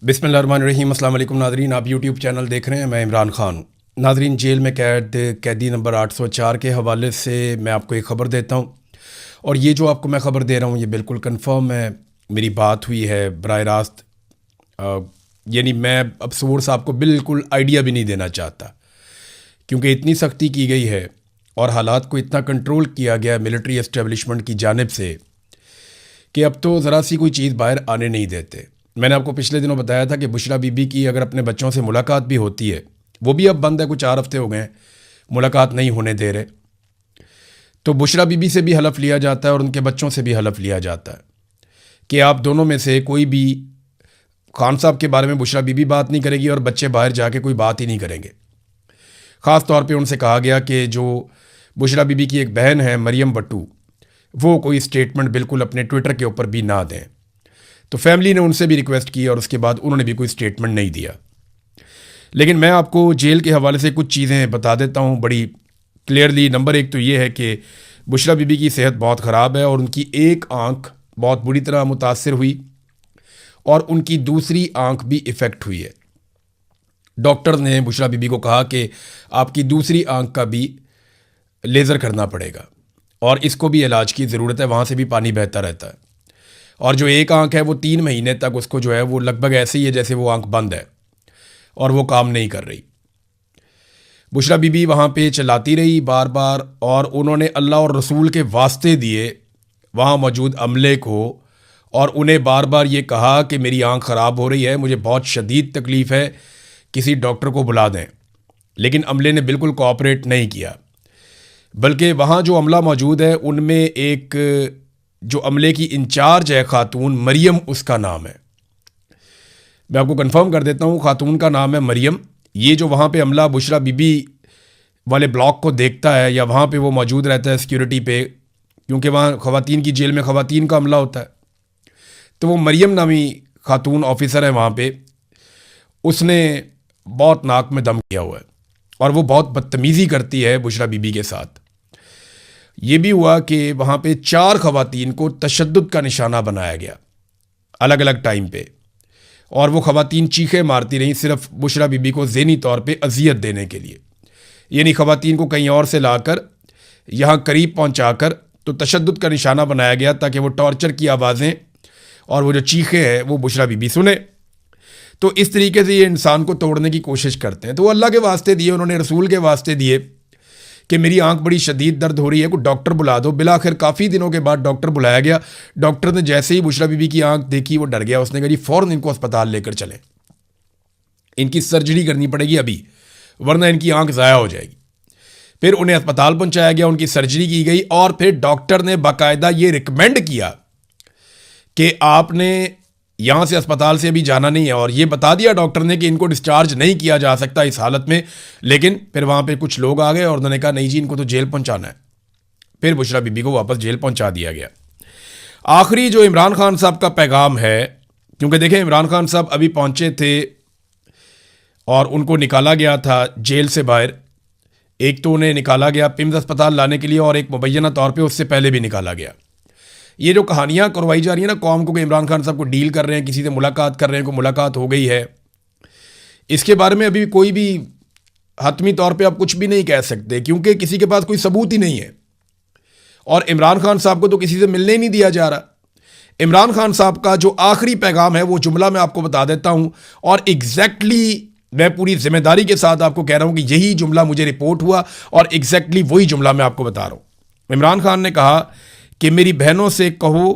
बिस्मिल्लाहिर्रहमानिर्रहीम। अस्सलाम वालेकुम नाज़रीन, आप यूट्यूब चैनल देख रहे हैं। मैं इमरान ख़ान हूँ। नाज़रीन, जेल में कैदी नंबर 804 के हवाले से मैं आपको एक ख़बर देता हूँ, और ये जो आपको मैं ख़बर दे रहा हूँ ये बिल्कुल कंफर्म है, मेरी बात हुई है बराह रास्त। यानी मैं अब सोर्स आपको बिल्कुल आइडिया भी नहीं देना चाहता, क्योंकि इतनी सख्ती की गई है और हालात को इतना कंट्रोल किया गया मिलिट्री एस्टेब्लिशमेंट की जानिब से कि अब तो ज़रा सी कोई चीज़ बाहर आने नहीं देते। मैंने आपको पिछले दिनों बताया था कि बुशरा बीबी की अगर अपने बच्चों से मुलाकात भी होती है, वो भी अब बंद है, कुछ 4 हफ्ते हो गए हैं मुलाकात नहीं होने दे रहे। तो बुशरा बीबी से भी हलफ लिया जाता है और उनके बच्चों से भी हलफ लिया जाता है कि आप दोनों में से कोई भी खान साहब के बारे में बुशरा बीबी बात नहीं करेगी और बच्चे बाहर जाके कोई बात ही नहीं करेंगे। ख़ास तौर पे उनसे कहा गया कि जो बुशरा बीबी की एक बहन है मरियम बट्टू, वो कोई स्टेटमेंट बिल्कुल अपने ट्विटर के ऊपर भी ना दें। तो फैमिली ने उनसे भी रिक्वेस्ट की और उसके बाद उन्होंने भी कोई स्टेटमेंट नहीं दिया। लेकिन मैं आपको जेल के हवाले से कुछ चीज़ें बता देता हूँ बड़ी क्लियरली। नंबर 1 तो ये है कि बुशरा बीबी की सेहत बहुत ख़राब है और उनकी एक आंख बहुत बुरी तरह मुतासर हुई और उनकी दूसरी आंख भी इफ़ेक्ट हुई है। डॉक्टर ने बुशरा बीबी को कहा कि आपकी दूसरी आंख का भी लेज़र करना पड़ेगा और इसको भी इलाज की ज़रूरत है, वहाँ से भी पानी बहता रहता है। और जो एक आंख है वो 3 महीने तक उसको जो है वो लगभग ऐसे ही है जैसे वो आंख बंद है और वो काम नहीं कर रही। बुशरा बीबी वहाँ पे चिल्लाती रही बार बार और उन्होंने अल्लाह और रसूल के वास्ते दिए वहाँ मौजूद अमले को और उन्हें बार बार ये कहा कि मेरी आंख ख़राब हो रही है, मुझे बहुत शदीद तकलीफ़ है, किसी डॉक्टर को बुला दें। लेकिन अमले ने बिल्कुल कोऑपरेट नहीं किया, बल्कि वहाँ जो अमला मौजूद है उनमें एक जो अमले की इंचार्ज है खातून, मरियम उसका नाम है। मैं आपको कंफर्म कर देता हूँ, खातून का नाम है मरियम। ये जो वहाँ पे अमला बुशरा बीबी वाले ब्लॉक को देखता है या वहाँ पे वो मौजूद रहता है सिक्योरिटी पे, क्योंकि वहाँ ख़वातीन की जेल में ख़वातीन का अमला होता है, तो वो मरियम नामी खातून ऑफिसर है वहाँ पे। उसने बहुत नाक में दम किया हुआ है और वो बहुत बदतमीज़ी करती है बुशरा बीबी के साथ। ये भी हुआ कि वहाँ पे 4 ख़वातीन को तशद्दुद का निशाना बनाया गया अलग अलग टाइम पे, और वो ख़वातीन चीखें मारती रहीं सिर्फ बुशरा बीबी को ज़हनी तौर पे अजियत देने के लिए। यानी ख़वातीन को कहीं और से लाकर यहाँ करीब पहुँचाकर तो तशद्दुद का निशाना बनाया गया ताकि वो टॉर्चर की आवाज़ें और वो जो चीखें हैं वो बुशरा बीबी सुने। तो इस तरीके से ये इंसान को तोड़ने की कोशिश करते हैं। तो वो अल्लाह के वास्ते दिए, उन्होंने रसूल के वास्ते दिए कि मेरी आंख बड़ी शदीद दर्द हो रही है, कोई डॉक्टर बुला दो। बिलाखिर काफ़ी दिनों के बाद डॉक्टर बुलाया गया। डॉक्टर ने जैसे ही बुशरा बीबी की आंख देखी वो डर गया। उसने कहा जी फ़ौरन इनको अस्पताल लेकर चलें, इनकी सर्जरी करनी पड़ेगी अभी, वरना इनकी आंख ज़ाया हो जाएगी। फिर उन्हें अस्पताल पहुंचाया गया, उनकी सर्जरी की गई और फिर डॉक्टर ने बाकायदा ये रिकमेंड किया कि आपने यहाँ से अस्पताल से अभी जाना नहीं है, और ये बता दिया डॉक्टर ने कि इनको डिस्चार्ज नहीं किया जा सकता इस हालत में। लेकिन फिर वहाँ पे कुछ लोग आ गए और उन्होंने कहा नहीं जी इनको तो जेल पहुँचाना है। फिर बुशरा बीबी को वापस जेल पहुँचा दिया गया। आखिरी जो इमरान खान साहब का पैगाम है, क्योंकि देखें इमरान खान साहब अभी पहुँचे थे और उनको निकाला गया था जेल से बाहर। एक तो उन्हें निकाला गया पिम्स अस्पताल लाने के लिए और एक मुबैना तौर पर उससे पहले भी निकाला गया। ये जो कहानियाँ करवाई जा रही है ना कौम को कि इमरान खान साहब को डील कर रहे हैं, किसी से मुलाकात कर रहे हैं, को मुलाकात हो गई है, इसके बारे में अभी कोई भी हतमी तौर पे आप कुछ भी नहीं कह सकते, क्योंकि किसी के पास कोई सबूत ही नहीं है। और इमरान खान साहब को तो किसी से मिलने ही नहीं दिया जा रहा। इमरान खान साहब का जो आखिरी पैगाम है वो जुमला मैं आपको बता देता हूँ, और एग्जैक्टली मैं पूरी जिम्मेदारी के साथ आपको कह रहा हूँ कि यही जुमला मुझे रिपोर्ट हुआ और एग्जैक्टली वही जुमला मैं आपको बता रहा हूँ। इमरान खान ने कहा कि मेरी बहनों से कहो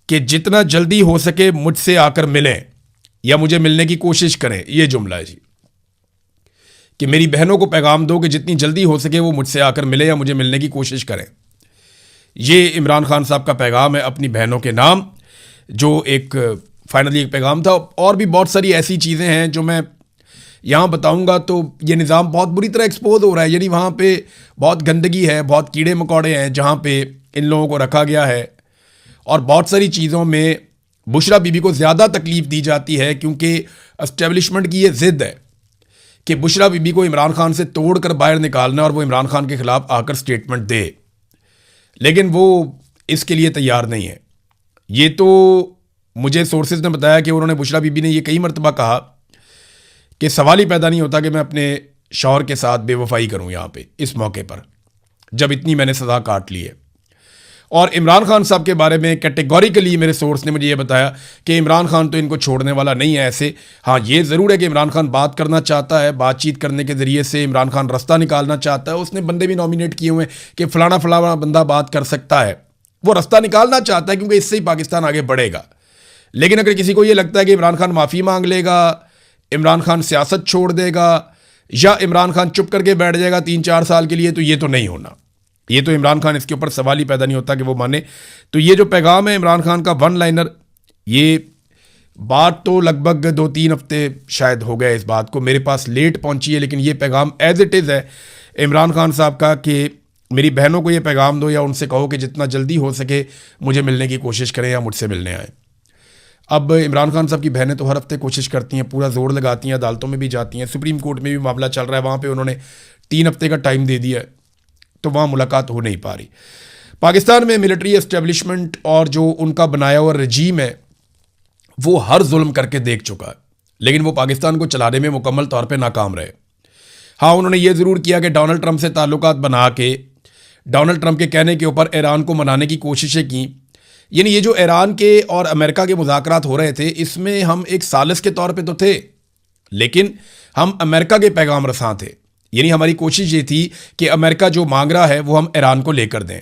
कि जितना जल्दी हो सके मुझसे आकर मिलें या मुझे मिलने की कोशिश करें। ये जुमला है जी, कि मेरी बहनों को पैगाम दो कि जितनी जल्दी हो सके वो मुझसे आकर मिले या मुझे मिलने की कोशिश करें। ये इमरान खान साहब का पैगाम है अपनी बहनों के नाम, जो एक फाइनली एक पैगाम था। और भी बहुत सारी ऐसी चीज़ें हैं जो मैं यहाँ बताऊँगा तो ये निज़ाम बहुत बुरी तरह एक्सपोज हो रहा है। यानी वहाँ पे बहुत गंदगी है, बहुत कीड़े मकोड़े हैं जहाँ पे इन लोगों को रखा गया है, और बहुत सारी चीज़ों में बुशरा बीबी को ज़्यादा तकलीफ़ दी जाती है क्योंकि एस्टेब्लिशमेंट की ये ज़िद है कि बुशरा बीबी को इमरान खान से तोड़ कर बाहर निकालना और वो इमरान खान के ख़िलाफ़ आकर स्टेटमेंट दे, लेकिन वो इसके लिए तैयार नहीं है। ये तो मुझे सोर्सेज ने बताया कि उन्होंने बुशरा बीबी ने ये कई मरतबा कहा कि सवाल ही पैदा नहीं होता कि मैं अपने शौहर के साथ बेवफाई करूं यहाँ पे इस मौके पर, जब इतनी मैंने सज़ा काट ली है। और इमरान खान साहब के बारे में कैटेगोरिकली मेरे सोर्स ने मुझे ये बताया कि इमरान खान तो इनको छोड़ने वाला नहीं है ऐसे। हाँ, ये ज़रूर है कि इमरान खान बात करना चाहता है, बातचीत करने के ज़रिए से इमरान खान रास्ता निकालना चाहता है। उसने बंदे भी नॉमिनेट किए हुए हैं कि फ़लाना फ़लाना बंदा बात कर सकता है, वो रास्ता निकालना चाहता है क्योंकि इससे ही पाकिस्तान आगे बढ़ेगा। लेकिन अगर किसी को ये लगता है कि इमरान खान माफ़ी मांग लेगा, इमरान खान सियासत छोड़ देगा या इमरान खान चुप करके बैठ जाएगा 3-4 साल के लिए, तो ये तो नहीं होना। ये तो इमरान खान, इसके ऊपर सवाल ही पैदा नहीं होता कि वो माने। तो ये जो पैगाम है इमरान खान का वन लाइनर, ये बात तो लगभग 2-3 हफ्ते शायद हो गए इस बात को, मेरे पास लेट पहुंची है, लेकिन ये पैगाम एज इट इज़ है इमरान खान साहब का कि मेरी बहनों को ये पैगाम दो या उनसे कहो कि जितना जल्दी हो सके मुझे मिलने की कोशिश करें या मुझसे मिलने आए। अब इमरान खान साहब की बहनें तो हर हफ्ते कोशिश करती हैं, पूरा जोर लगाती हैं, अदालतों में भी जाती हैं, सुप्रीम कोर्ट में भी मामला चल रहा है, वहाँ पे उन्होंने 3 हफ्ते का टाइम दे दिया है, तो वहाँ मुलाकात हो नहीं पा रही। पाकिस्तान में मिलिट्री एस्टेब्लिशमेंट और जो उनका बनाया हुआ रजीम है वो हर जुल्म करके देख चुका है, लेकिन वो पाकिस्तान को चलाने में मुकम्मल तौर पे नाकाम रहे। हाँ, उन्होंने ये ज़रूर किया कि डोनाल्ड ट्रंप से ताल्लुकात बना के डोनाल्ड ट्रंप के कहने के ऊपर ईरान को मनाने की कोशिशें की। यानी ये जो ईरान के और अमेरिका के मुज़ाकरात हो रहे थे, इसमें हम एक सालिस के तौर पे तो थे, लेकिन हम अमेरिका के पैगाम रसां थे। यानी हमारी कोशिश ये थी कि अमेरिका जो मांग रहा है वो हम ईरान को लेकर दें।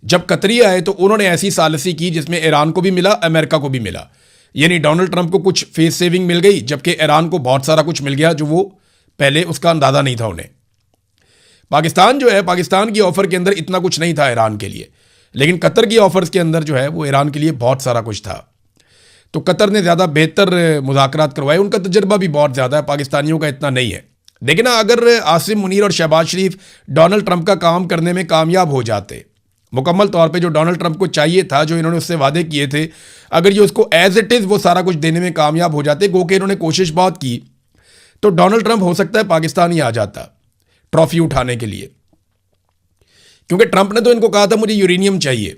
जब कतरी आए तो उन्होंने ऐसी सालिसी की जिसमें ईरान को भी मिला, अमेरिका को भी मिला। यानी डोनाल्ड ट्रंप को कुछ फेस सेविंग मिल गई, जबकि ईरान को बहुत सारा कुछ मिल गया जो वो पहले उसका अंदाज़ा नहीं था उन्हें। पाकिस्तान जो है, पाकिस्तान की ऑफ़र के अंदर इतना कुछ नहीं था ईरान के लिए, लेकिन कतर की ऑफ़र्स के अंदर जो है वो ईरान के लिए बहुत सारा कुछ था। तो कतर ने ज़्यादा बेहतर मुज़ाकरात करवाए, उनका तजर्बा भी बहुत ज़्यादा है, पाकिस्तानियों का इतना नहीं है। देखिए ना, अगर आसिम मुनीर और शहबाज शरीफ डोनाल्ड ट्रंप का काम करने में कामयाब हो जाते, मुकम्मल तौर पे जो डोनाल्ड ट्रंप को चाहिए था, जो इन्होंने उससे वादे किए थे, अगर ये उसको एज इट इज़ वो सारा कुछ देने में कामयाब हो जाते, गो के इन्होंने कोशिश बहुत की, तो डोनाल्ड ट्रंप हो सकता है पाकिस्तान ही आ जाता ट्रॉफी उठाने के लिए। क्योंकि ट्रंप ने तो इनको कहा था मुझे यूरेनियम चाहिए,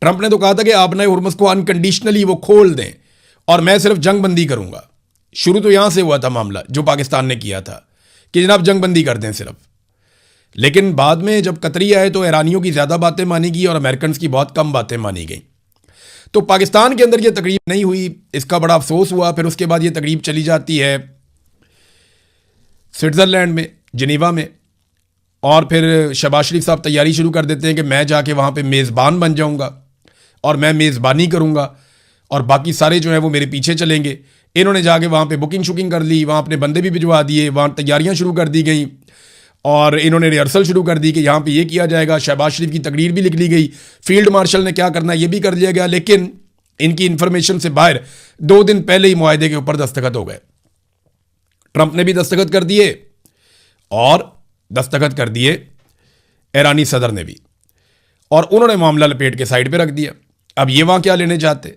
ट्रंप ने तो कहा था कि आप नए हुर्मुज़ को अनकंडीशनली वो खोल दें और मैं सिर्फ जंगबंदी करूंगा। शुरू तो यहां से हुआ था मामला जो पाकिस्तान ने किया था कि जनाब जंगबंदी कर दें सिर्फ, लेकिन बाद में जब कतरी आए तो ईरानियों की ज़्यादा बातें मानी गई और अमेरिकन की बहुत कम बातें मानी गई। तो पाकिस्तान के अंदर ये तकरीब नहीं हुई, इसका बड़ा अफसोस हुआ। फिर उसके बाद ये तकरीब चली जाती है स्विट्ज़रलैंड में, जिनीवा में, और फिर शहबाज शरीफ साहब तैयारी शुरू कर देते हैं कि मैं जाके वहाँ पे मेज़बान बन जाऊँगा और मैं मेज़बानी करूँगा और बाकी सारे जो हैं वो मेरे पीछे चलेंगे। इन्होंने जाके वहाँ पे बुकिंग शुकिंग कर ली, वहाँ अपने बंदे भी भिजवा दिए, वहाँ तैयारियाँ शुरू कर दी गई और इन्होंने रिहर्सल शुरू कर दी कि यहाँ पे ये किया जाएगा। शहबाज शरीफ की तकरीर भी लिख ली गई, फील्ड मार्शल ने क्या करना है ये भी कर लिया गया, लेकिन इनकी इन्फॉर्मेशन से बाहर 2 दिन पहले ही मुआहदे के ऊपर दस्तखत हो गए। ट्रंप ने भी दस्तखत कर दिए और दस्तखत कर दिए ईरानी सदर ने भी, और उन्होंने मामला लपेट के साइड पे रख दिया। अब ये वहाँ क्या लेने जाते,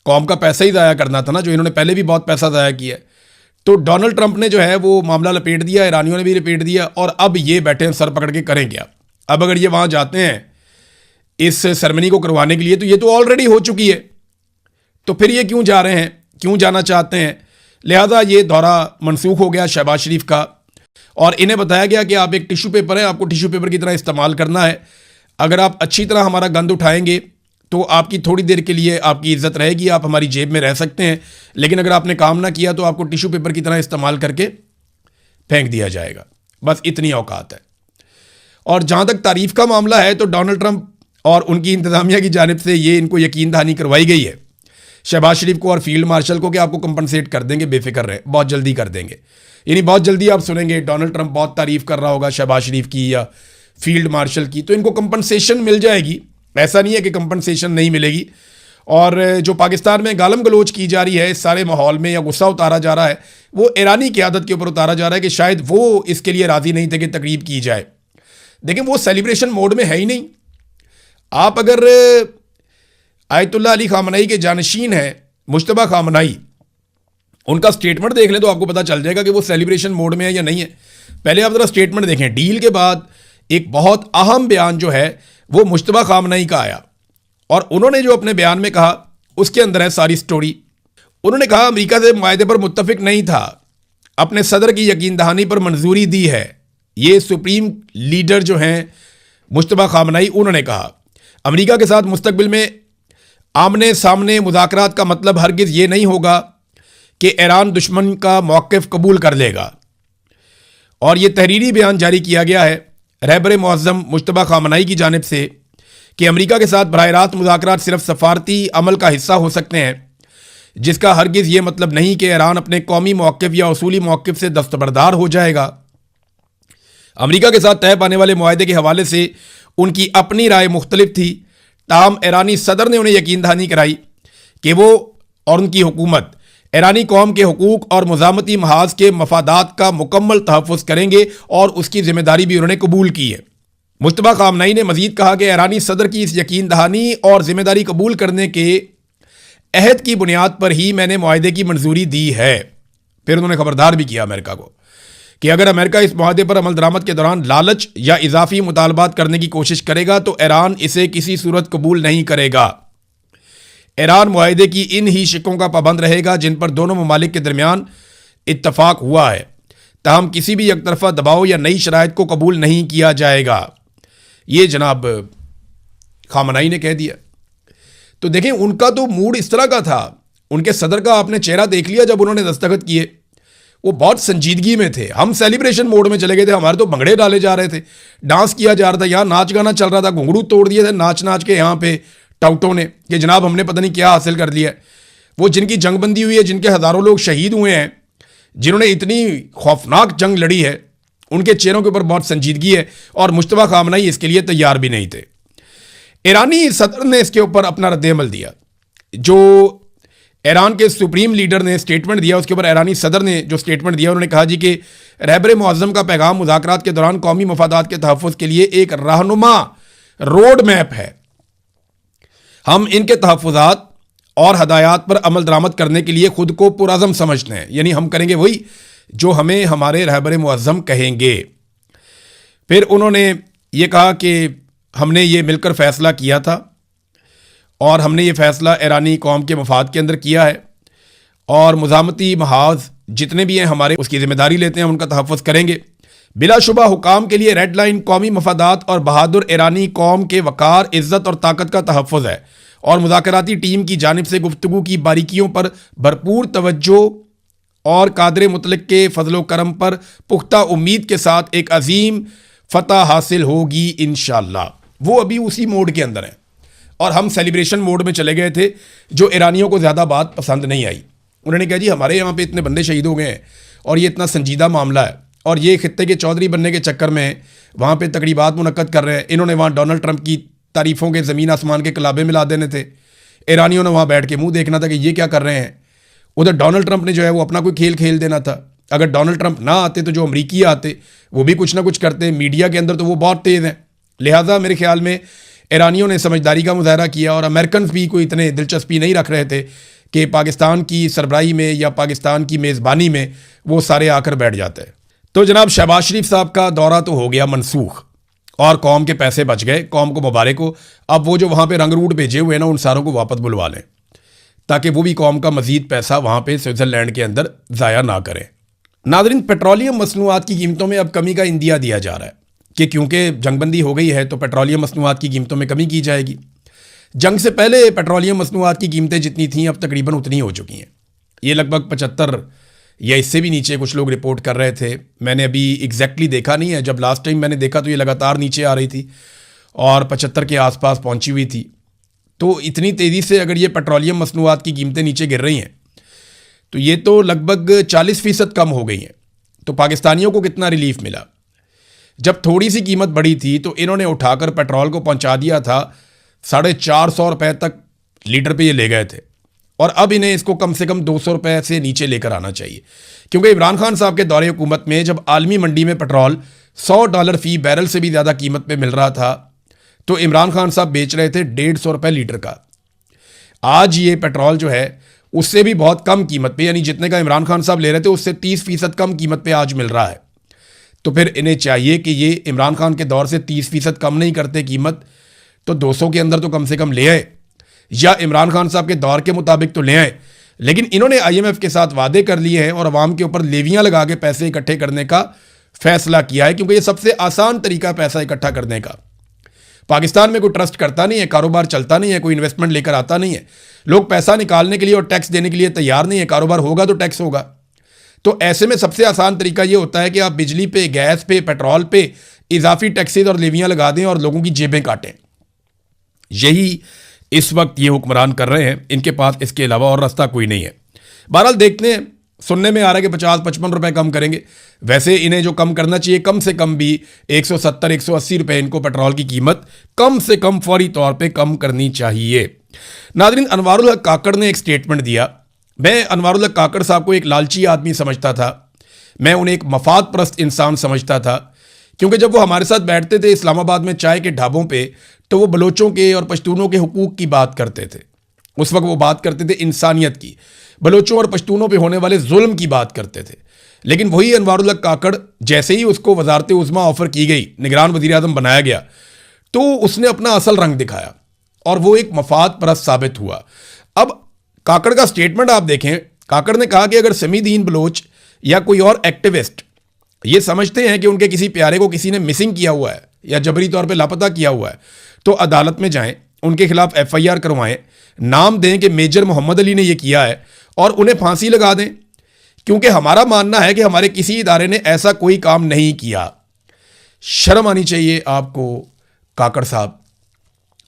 कौम का पैसा ही ज़ाया करना था ना, जो इन्होंने पहले भी बहुत पैसा ज़ाया किया। तो डोनाल्ड ट्रंप ने जो है वो मामला लपेट दिया, ईरानियों ने भी लपेट दिया, और अब ये बैठे हैं सर पकड़ के करें क्या। अब अगर ये वहाँ जाते हैं इस सेरेमनी को करवाने के लिए, तो ये तो ऑलरेडी हो चुकी है, तो फिर ये क्यों जा रहे हैं, क्यों जाना चाहते हैं। लिहाजा ये दौरा मनसूख हो गया शहबाज शरीफ का, और इन्हें बताया गया कि आप एक टिश्यू पेपर है, आपको टिश्यू पेपर की तरह इस्तेमाल करना है। अगर आप अच्छी तरह हमारा गंद उठाएंगे तो आपकी थोड़ी देर के लिए आपकी इज्जत रहेगी, आप हमारी जेब में रह सकते हैं, लेकिन अगर आपने काम ना किया तो आपको टिश्यू पेपर की तरह इस्तेमाल करके फेंक दिया जाएगा। बस इतनी औकात है। और जहाँ तक तारीफ़ का मामला है, तो डोनाल्ड ट्रंप और उनकी इंतज़ामिया की जानिब से ये इनको यकीन दहानी करवाई गई है शहबाज शरीफ को और फील्ड मार्शल को कि आपको कंपनसेट कर देंगे, बेफिक्र रहे, बहुत जल्दी कर देंगे। यानी बहुत जल्दी आप सुनेंगे डोनाल्ड ट्रंप बहुत तारीफ़ कर रहा होगा शहबाज शरीफ की या फील्ड मार्शल की, तो इनको कंपनसेशन मिल जाएगी। ऐसा नहीं है कि कंपनसेशन नहीं मिलेगी। और जो पाकिस्तान में गालम गलोच की जा रही है इस सारे माहौल में, या गुस्सा उतारा जा रहा है, वो ईरानी क़यादत के ऊपर उतारा जा रहा है कि शायद वो इसके लिए राज़ी नहीं थे कि तकरीब की जाए। देखिए, वो सेलिब्रेशन मोड में है ही नहीं। आप अगर आयतुल्लाह अली खामनई के जानशीन हैं मुश्तबा खामनई, उनका स्टेटमेंट देख लें तो आपको पता चल जाएगा कि वो सेलिब्रेशन मोड में है या नहीं है। पहले आप ज़रा स्टेटमेंट देखें। डील के बाद एक बहुत अहम बयान जो है वो मुश्तबा खामनई का आया, और उन्होंने जो अपने बयान में कहा उसके अंदर है सारी स्टोरी। उन्होंने कहा अमेरिका से मायदे पर मुत्तफिक नहीं था, अपने सदर की यकीन दहानी पर मंजूरी दी है। ये सुप्रीम लीडर जो हैं मुश्तबा खामनई, उन्होंने कहा अमेरिका के साथ मुस्तकबिल में आमने सामने मुज़ाकरात का मतलब हरगिज़ ये नहीं होगा कि ईरान दुश्मन का मौक़िफ़ कबूल कर लेगा। और ये तहरीरी बयान जारी किया गया है रहबर मुअज़्ज़म मुश्तबा खामनई की जानिब से कि अमेरिका के साथ बराह रास्त मुज़ाकरात सिर्फ सफारती अमल का हिस्सा हो सकते हैं, जिसका हरगिज़ ये मतलब नहीं कि ईरान अपने कौमी मौक़िफ़ या उसूली मौक़िफ़ से दस्तबरदार हो जाएगा। अमेरिका के साथ तय पाने वाले मुआहदे के हवाले से उनकी अपनी राय मुख्तलिफ थी, ताहम ईरानी सदर ने उन्हें यकीन दहानी कराई कि वो और उनकी हुकूमत ईरानी कौम के हुकूक और मुज़ामती महाज के मफादात का मुकम्मल तहफ़्फ़ुज़ करेंगे और उसकी ज़िम्मेदारी भी उन्होंने कबूल की है। मुश्तबा खामनई ने मज़ीद कहा कि ईरानी सदर की इस यकीन दहानी और ज़िम्मेदारी कबूल करने के अहद की बुनियाद पर ही मैंने मुआहदे की मंजूरी दी है। फिर उन्होंने खबरदार भी किया अमेरिका को कि अगर अमेरिका इस मुआहदे पर अमल दरामद के दौरान लालच या इजाफी मुतालबात करने की कोशिश करेगा तो ईरान इसे किसी सूरत कबूल नहीं करेगा। ईरान मुआहदे की इन ही शिकों का पाबंद रहेगा जिन पर दोनों ममालिक के दरमियान इत्तफाक हुआ है, ताहम किसी भी एकतरफा दबाव या नई शराइत को कबूल नहीं किया जाएगा। ये जनाब खामनई ने कह दिया। तो देखें, उनका तो मूड इस तरह का था, उनके सदर का आपने चेहरा देख लिया जब उन्होंने दस्तखत किए, वो बहुत संजीदगी में थे। हम सेलिब्रेशन मोड में चले गए थे, हमारे तो भंगड़े डाले जा रहे थे, डांस किया जा रहा था, यहाँ नाच गाना चल रहा था, घुंघरू तोड़ दिए थे नाच नाच के यहाँ पे टाउटों ने कि जनाब हमने पता नहीं क्या हासिल कर लिया है। वो जिनकी जंगबंदी हुई है, जिनके हज़ारों लोग शहीद हुए हैं, जिन्होंने इतनी खौफनाक जंग लड़ी है, उनके चेहरों के ऊपर बहुत संजीदगी है और मुश्तबा खामनई इसके लिए तैयार भी नहीं थे। ईरानी सदर ने इसके ऊपर अपना रद्द-ए-अमल दिया। जो ईरान के सुप्रीम लीडर ने स्टेटमेंट दिया, उसके ऊपर ईरानी सदर ने जो स्टेटमेंट दिया, उन्होंने कहा जी कि रहबर मुअज़्ज़म का पैगाम मुज़ाकरात के दौरान कौमी मफादात के तहफ़्फ़ुज़ के लिए एक रहनुमा रोड मैप है। हम इनके तहफ़्फ़ुज़ात और हदायत पर अमल दरामद करने के लिए ख़ुद को पुरअज़म समझते हैं, यानी हम करेंगे वही जो हमें हमारे रहबर मुअज़्ज़म कहेंगे। फिर उन्होंने ये कहा कि हमने ये मिलकर फ़ैसला किया था और हमने ये फ़ैसला ईरानी कौम के मफाद के अंदर किया है और मुज़ामती महाज जितने भी हैं हमारे, उसकी ज़िम्मेदारी लेते हैं, उनका तहफ़्फ़ुज़ करेंगे। बिलाशुबा हुकाम के लिए रेड लाइन कौमी मफादात और बहादुर ईरानी कौम के वक़ार, इज़्ज़त और ताकत का तहफ़्फ़ुज़ है और मुज़ाकराती टीम की जानिब से गुफ्तगू की बारीकियों पर भरपूर तवज्जो और कादर मुतलक के फ़ज़ल करम पर पुख्ता उम्मीद के साथ एक अजीम फ़तह हासिल होगी इंशाअल्लाह। वो अभी उसी मोड के अंदर हैं और हम सेलिब्रेशन मोड में चले गए थे, जो ईरानियों को ज़्यादा बात पसंद नहीं आई। उन्होंने कहा जी हमारे यहाँ पे इतने बंदे शहीद हो गए हैं और ये इतना संजीदा मामला है और ये खित्ते के चौधरी बनने के चक्कर में वहाँ पे तकरीबात मुनक्कद कर रहे हैं। इन्होंने वहाँ डोनाल्ड ट्रंप की तारीफ़ों के ज़मीन आसमान के कलाबे मिला देने थे। ईरानियों ने वहाँ बैठ के मुँह देखना था कि ये क्या कर रहे हैं। उधर डोनाल्ड ट्रंप ने जो है वो अपना कोई खेल खेल देना था। अगर डोनाल्ड ट्रंप ना आते तो जो अमरीकी आते वो भी कुछ ना कुछ करते। मीडिया के अंदर तो वो बहुत तेज़ हैं, लिहाजा मेरे ख्याल में ईरानियों ने समझदारी का मुजाहरा किया और अमेरिकन भी कोई इतने दिलचस्पी नहीं रख रहे थे कि पाकिस्तान की सरबराही में या पाकिस्तान की मेज़बानी में वो सारे आकर बैठ जाते हैं। तो जनाब शहबाज शरीफ साहब का दौरा तो हो गया मनसूख और कौम के पैसे बच गए, कौम को मुबारक हो। अब वो जो वहाँ पे रंग रूट भेजे हुए ना, उन सारों को वापस बुलवा लें ताकि वो भी कौम का मज़ीद पैसा वहाँ पे स्विट्ज़रलैंड के अंदर ज़ाया ना करें। नाज़रीन, पेट्रोलियम मसनूआत की कीमतों में अब कमी का इंदिया दिया जा रहा है कि क्योंकि जंगबंदी हो गई है तो पेट्रोलियम मसनूआत की कीमतों में कमी की जाएगी। जंग से पहले पेट्रोलियम मसनूआत की कीमतें जितनी थीं अब तकरीबन उतनी हो चुकी हैं। ये लगभग 75 या इससे भी नीचे कुछ लोग रिपोर्ट कर रहे थे। मैंने अभी एग्जैक्टली देखा नहीं है, जब लास्ट टाइम मैंने देखा तो ये लगातार नीचे आ रही थी और 75 के आसपास पहुंची हुई थी। तो इतनी तेज़ी से अगर ये पेट्रोलियम मसनूआत की कीमतें नीचे गिर रही हैं तो ये तो लगभग 40% कम हो गई हैं। तो पाकिस्तानियों को कितना रिलीफ मिला। जब थोड़ी सी कीमत बढ़ी थी तो इन्होंने उठाकर पेट्रोल को पहुंचा दिया था 450 रुपये तक लीटर पे ये ले गए थे और अब इन्हें इसको कम से कम 200 रुपये से नीचे लेकर आना चाहिए, क्योंकि इमरान खान साहब के दौरे हुकूमत में जब आलमी मंडी में पेट्रोल $100 फ़ी बैरल से भी ज़्यादा कीमत पे मिल रहा था तो इमरान खान साहब बेच रहे थे 150 रुपये लीटर का। आज ये पेट्रोल जो है उससे भी बहुत कम कीमत पे, यानी जितने का इमरान खान साहब ले रहे थे उससे 30% कम कीमत पे आज मिल रहा है। तो फिर इन्हें चाहिए कि ये इमरान खान के दौर से 30% कम नहीं करते कीमत, तो 200 के अंदर तो कम से कम ले आए। या इमरान खान साहब के दौर के मुताबिक तो ले आए, लेकिन इन्होंने IMF के साथ वादे कर लिए हैं और अवाम के ऊपर लेवियां लगा के पैसे इकट्ठे करने का फैसला किया है, क्योंकि ये सबसे आसान तरीका पैसा इकट्ठा करने का। पाकिस्तान में कोई ट्रस्ट करता नहीं है, कारोबार चलता नहीं है, कोई इन्वेस्टमेंट लेकर आता नहीं है, लोग पैसा निकालने के लिए और टैक्स देने के लिए तैयार नहीं है। कारोबार होगा तो टैक्स होगा। तो ऐसे में सबसे आसान तरीका ये होता है कि आप बिजली पे, गैस पे, पेट्रोल पे इजाफी टैक्सेज और लेवियां लगा दें और लोगों की जेबें काटें। यही इस वक्त ये हुक्मरान कर रहे हैं, इनके पास इसके अलावा और रास्ता कोई नहीं है। बहरहाल देखते हैं, सुनने में आ रहा है कि 50-55 रुपए कम करेंगे। वैसे इन्हें जो कम करना चाहिए, कम से कम भी 170-180 रुपए इनको पेट्रोल की कीमत कम से कम फौरी तौर पे कम करनी चाहिए। नाज़रीन, अनवारुल हक काकड़ ने एक स्टेटमेंट दिया। मैं अनवारुल हक काकड़ साहब को एक लालची आदमी समझता था, मैं उन्हें एक मफाद परस्त इंसान समझता था, क्योंकि जब वो हमारे साथ बैठते थे इस्लामाबाद में चाय के ढाबों पे, तो वो बलोचों के और पश्तूनों के हुकूक की बात करते थे। उस वक्त वो बात करते थे इंसानियत की, बलोचों और पश्तूनों पे होने वाले जुल्म की बात करते थे। लेकिन वही अनवारुल हक काकड़, जैसे ही उसको वजारत उज़्मा ऑफर की गई, निगरान वज़ीर आज़म बनाया गया, तो उसने अपना असल रंग दिखाया और वो एक मफाद परस्त साबित हुआ। अब काकड़ का स्टेटमेंट आप देखें, काकड़ ने कहा कि अगर समीदीन बलोच या कोई और एक्टिविस्ट ये समझते हैं कि उनके किसी प्यारे को किसी ने मिसिंग किया हुआ है या जबरी तौर पे लापता किया हुआ है, तो अदालत में जाएं, उनके खिलाफ FIR करवाएं, नाम दें कि मेजर मोहम्मद अली ने यह किया है और उन्हें फांसी लगा दें, क्योंकि हमारा मानना है कि हमारे किसी इदारे ने ऐसा कोई काम नहीं किया। शर्म आनी चाहिए आपको काकड़ साहब,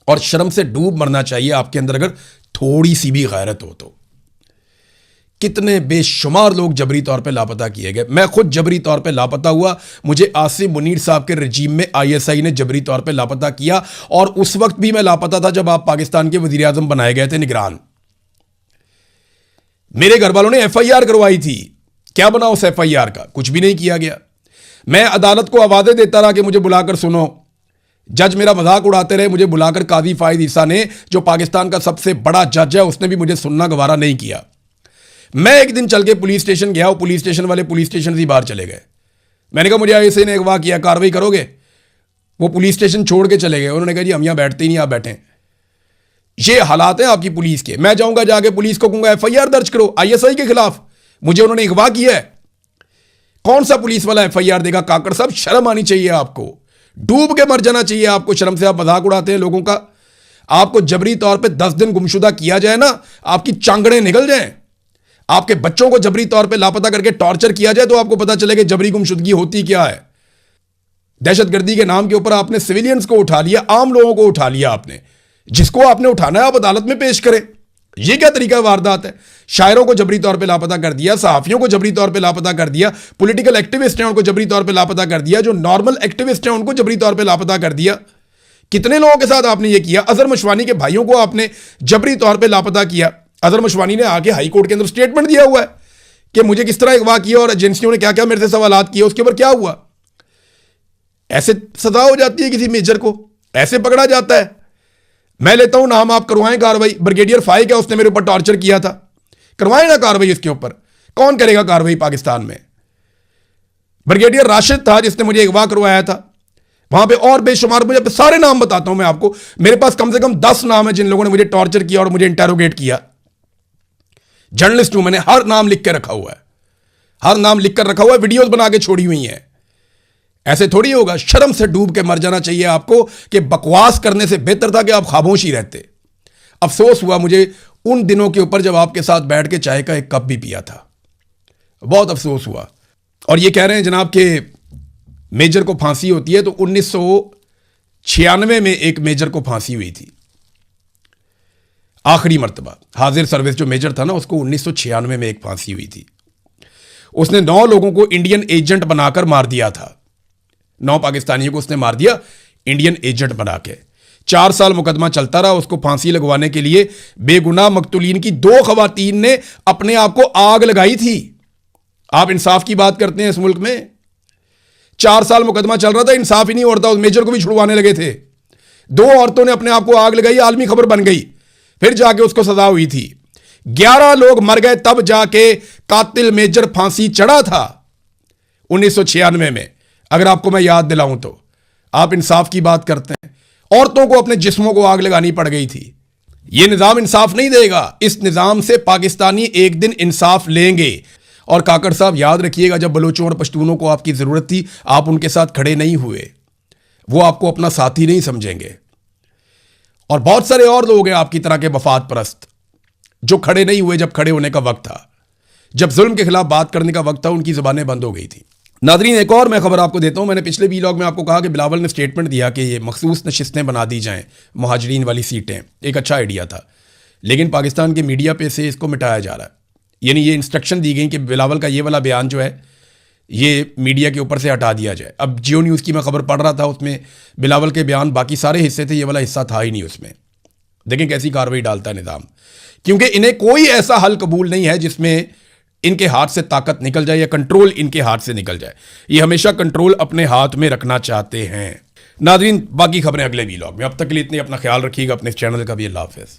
और शर्म से डूब मरना चाहिए आपके अंदर अगर थोड़ी सी भी गैरत हो तो। कितने बेशुमार लोग जबरी तौर पे लापता किए गए। मैं खुद जबरी तौर पे लापता हुआ, मुझे आसिम मुनीर साहब के रजीम में ISI ने जबरी तौर पे लापता किया, और उस वक्त भी मैं लापता था जब आप पाकिस्तान के वजीर आजम बनाए गए थे निगरान। मेरे घर वालों ने FIR करवाई थी, क्या बना उस FIR का? कुछ भी नहीं किया गया। मैं अदालत को आवाज़ें देता रहा कि मुझे बुलाकर सुनो, जज मेरा मजाक उड़ाते रहे, मुझे बुलाकर काजी फायद ईसा ने, जो पाकिस्तान का सबसे बड़ा जज है, उसने भी मुझे सुनना गवारा नहीं किया। मैं एक दिन चल के पुलिस स्टेशन गया, पुलिस स्टेशन वाले पुलिस स्टेशन से बाहर चले गए। मैंने कहा मुझे ISI ने अगवा किया, कार्रवाई करोगे? वो पुलिस स्टेशन छोड़ के चले गए। उन्होंने कहा जी हम यहां बैठते ही नहीं, आप बैठें। ये हालात हैं आपकी पुलिस के। मैं जाऊंगा जाके पुलिस को कहूंगा FIR दर्ज करो ISI के खिलाफ, मुझे उन्होंने अगवा किया है। कौन सा पुलिस वाला FIR देगा? काकड़ साहब, शर्म आनी चाहिए आपको, डूब के मर जाना चाहिए आपको शर्म से। आप मजाक उड़ाते हैं लोगों का। आपको जबरी तौर पे 10 दिन गुमशुदा किया जाए ना, आपकी चांगड़ें निकल जाएं। आपके बच्चों को जबरी तौर पे लापता करके टॉर्चर किया जाए तो आपको पता चलेगा जबरी गुमशुदगी होती क्या है। दहशतगर्दी के नाम के ऊपर आपने सिविलियंस को उठा लिया, आम लोगों को उठा लिया आपने। जिसको आपने उठाना है आप अदालत में पेश करें। यह क्या तरीका वारदात है? शायरों को जबरी तौर पे लापता कर दिया, सहाफियों को जबरी तौर पे लापता कर दिया, पॉलिटिकल एक्टिविस्ट हैं उनको जबरी तौर पे लापता कर दिया, जो नॉर्मल एक्टिविस्ट हैं उनको जबरी तौर पे लापता कर दिया। कितने लोगों के साथ आपने ये किया? अजहर मशवानी के भाइयों को आपने जबरी तौर पे लापता किया। अजहर मशवानी ने आके हाई कोर्ट के अंदर स्टेटमेंट दिया हुआ है कि मुझे किस तरह अगवा किया और एजेंसियों ने क्या क्या मेरे से सवालात किए, उसके ऊपर क्या हुआ। ऐसे सजा हो जाती है किसी मेजर को, ऐसे पकड़ा जाता है। मैं लेता हूं नाम, आप करवाएं कार्रवाई। ब्रिगेडियर फाइक है, उसने मेरे ऊपर टॉर्चर किया था, करवाएं ना कार्रवाई इसके ऊपर। कौन करेगा कार्रवाई पाकिस्तान में? ब्रिगेडियर राशिद था जिसने मुझे अगवा करवाया था। वहां पे और बेशुमार, मुझे सारे नाम बताता हूं मैं आपको, मेरे पास कम से कम 10 नाम है जिन लोगों ने मुझे टॉर्चर किया और मुझे इंटेरोगेट किया। जर्नलिस्ट हूं, मैंने हर नाम लिख के रखा हुआ है, हर नाम लिख कर रखा हुआ है, वीडियोस बना के छोड़ी हुई हैं। ऐसे थोड़ी होगा। शर्म से डूब के मर जाना चाहिए आपको कि बकवास करने से बेहतर था कि आप खामोश ही रहते। अफसोस हुआ मुझे उन दिनों के ऊपर जब आपके साथ बैठ के चाय का एक कप भी पिया था, बहुत अफसोस हुआ। और ये कह रहे हैं जनाब कि मेजर को फांसी होती है, तो 1996 में एक मेजर को फांसी हुई थी आखिरी मर्तबा। हाजिर सर्विस जो मेजर था ना, उसको 1996 में एक फांसी हुई थी। उसने 9 लोगों को इंडियन एजेंट बनाकर मार दिया था। 9 पाकिस्तानियों को उसने मार दिया इंडियन एजेंट बना के। 4 साल मुकदमा चलता रहा। उसको फांसी लगवाने के लिए बेगुनाह मकतूलीन की 2 खवातीन ने अपने आप को आग लगाई थी। आप इंसाफ की बात करते हैं इस मुल्क में? 4 साल मुकदमा चल रहा था, इंसाफ ही नहीं होता। उस मेजर को भी छुड़वाने लगे थे। 2 औरतों ने अपने आप को आग लगाई, आलमी खबर बन गई, फिर जाके उसको सजा हुई थी। 11 लोग मर गए, तब जाके कातिल मेजर फांसी चढ़ा था 1996 में। अगर आपको मैं याद दिलाऊं तो आप इंसाफ की बात करते हैं। औरतों को अपने जिस्मों को आग लगानी पड़ गई थी। ये निज़ाम इंसाफ नहीं देगा। इस निज़ाम से पाकिस्तानी एक दिन इंसाफ लेंगे। और काकड़ साहब याद रखिएगा, जब बलोचों और पश्तूनों को आपकी ज़रूरत थी, आप उनके साथ खड़े नहीं हुए। वो आपको अपना साथी नहीं समझेंगे। और बहुत सारे और लोग हैं आपकी तरह के वफाद परस्त जो खड़े नहीं हुए जब खड़े होने का वक्त था। जब जुल्म के खिलाफ बात करने का वक्त था, उनकी ज़बानें बंद हो गई थी। नादरीन, एक और मैं खबर आपको देता हूं। मैंने पिछले वीलॉग में आपको कहा कि बिलावल ने स्टेटमेंट दिया कि ये मखसूस नशिस्तें बना दी जाएं, मुहाजिरीन वाली सीटें। एक अच्छा आइडिया था, लेकिन पाकिस्तान के मीडिया पे से इसको मिटाया जा रहा है। यानी ये इंस्ट्रक्शन दी गई कि बिलावल का ये वाला बयान जो है ये मीडिया के ऊपर से हटा दिया जाए। अब जियो न्यूज़ की मैं खबर पढ़ रहा था, उसमें बिलावल के बयान बाकी सारे हिस्से थे, ये वाला हिस्सा था ही नहीं उसमें। देखें कैसी कार्रवाई डालता है निज़ाम, क्योंकि इन्हें कोई ऐसा हल कबूल नहीं है जिसमें इनके हाथ से ताकत निकल जाए या कंट्रोल इनके हाथ से निकल जाए। ये हमेशा कंट्रोल अपने हाथ में रखना चाहते हैं। नादरीन, बाकी खबरें अगले वीलॉग में। अब तक के लिए इतने, अपना ख्याल रखिएगा, अपने चैनल का भी। अल्लाह हाफ़िज़।